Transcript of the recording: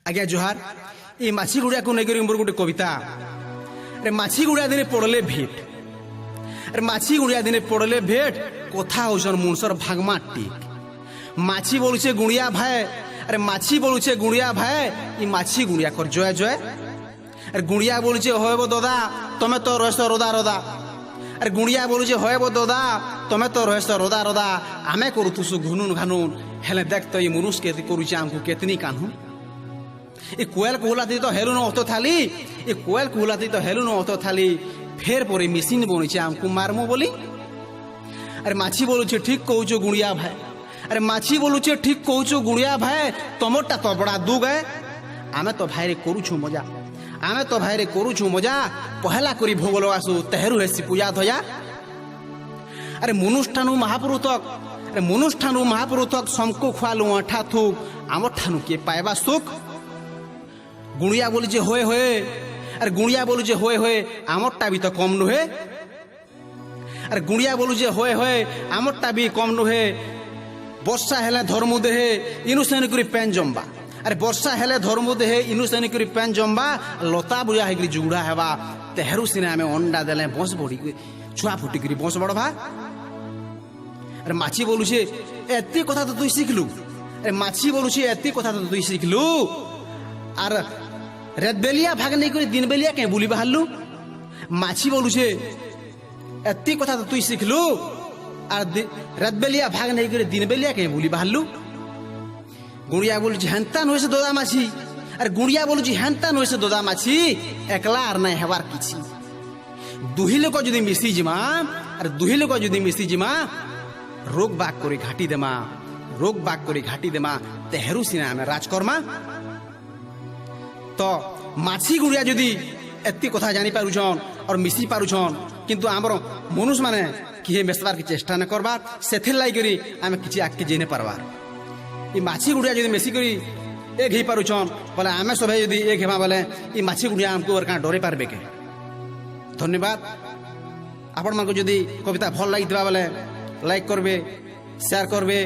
आज्ञा जोहार ये माछी गुड़िया को लेकर मोर गोटे कविता। अरे माछी गुड़िया दिने पड़ले भेट, अरे माछी गुड़िया दिने पड़ले भेट कथा होसन मुनसर भागमा टिक। माछी बोलुचे गुड़िया भाई, अरे माछी बोलुचे गुड़िया भाई ये माछी गुड़िया कर जय जय। अरे गुड़िया बोलुचे होएबो दादा तमे तो रहस रोदा रोदा। अरे गुड़िया बोलुचे होएबो दादा तमे तो रहस रोदा रोदा। आमे करू तुसु घुनुन घानुन हेले देख तो ये मुनुष के करूचे हमको केतनी कानून। ये कोयल कुहलाती तो हेलु न अतो थाली, ये कोयल कुहलाती तो हेलु न अतो थाली। फेर परे मिसिन बनिचे हमको मारमो बोली। अरे माछी बोलुचे ठीक कहूचो गुड़िया भाई, अरे माछी बोलुचे ठीक कहूचो गुड़िया भाई तमरटा तो बड़ा दुग है। आमे तो भाई रे करूछु मजा, आमे तो भाई रे करूछु मजा। पहला करी भोग लगासु तेहरू हेसी पूजा धया। अरे मनुष्ठानु महापुरु तक, अरे मनुष्ठानु महापुरु तक समको खुआलु अठा थुक आमर ठानु के पाएबा सुख। गुड़िया बोली जे होए होए, अरे गुड़िया बोलू जे होए होए आमरटा भी तो कम नुहे। अरे गुड़िया बोलू जे होए होए आमरटा भी कम नुहे। वर्षा हेले धर्मु देहे इनु सेनिकुरी पेन जम्बा। अरे वर्षा हेले धर्मु देहे इनु सेनिकुरी पेन जम्बा। लता बुझा हेकरी जुगड़ा हेबा तेहरू सिने आमे अंडा देले बंस बड़ी छुआ फुटिकरी बंस बड़भा। अरे माछी बोलू छे एती कथा तो तुई शिखलु। अरे माछी बोलू छे एती कथा तो तुई शिखलु। आर रात बेलिया भाग नहीं करी दिन बेलिया कहीं बुली बाहरलु। माछी बोलू छे एती कथा तो तुई शिखलु। आर रात बेलिया भाग नहीं करी दिन बेलिया कहीं बुली बाहरलु। गुड़िया बोलू हेन्ता नुहे से दोदा माछी। अरे गुड़िया बोलू हेन्ता नुहे से दोदा माछी एकला आर नहीं हेबार किछि। दुही लोक जदि मिसी जिमा, अरे दुही लोक जदि मिसी जिमा रोग बाग करी घाटी देमा, रोग बाग करी घाटी देमा तेहरू सिना आमे राजकर्मा। तो माछी गुड़िया जदि एति कथा जानी पारुछन और मिसी पारुछन किंतु आमर मनुष्य माने किए मेसबार की चेष्टा न करबार सेथिर लाई करी आमे किछि आके जेने पारबार। ई माछी गुड़िया जदि मिसी करी एक ही पारुछन बोले आमे सभे जदि एक हेमा बोले ई माछी गुड़िया हमको और का डरे पारबे के। धन्यवाद। आपण मानको जदि कविता भल लागितबा बोले लाइक करबे, शेयर करबे।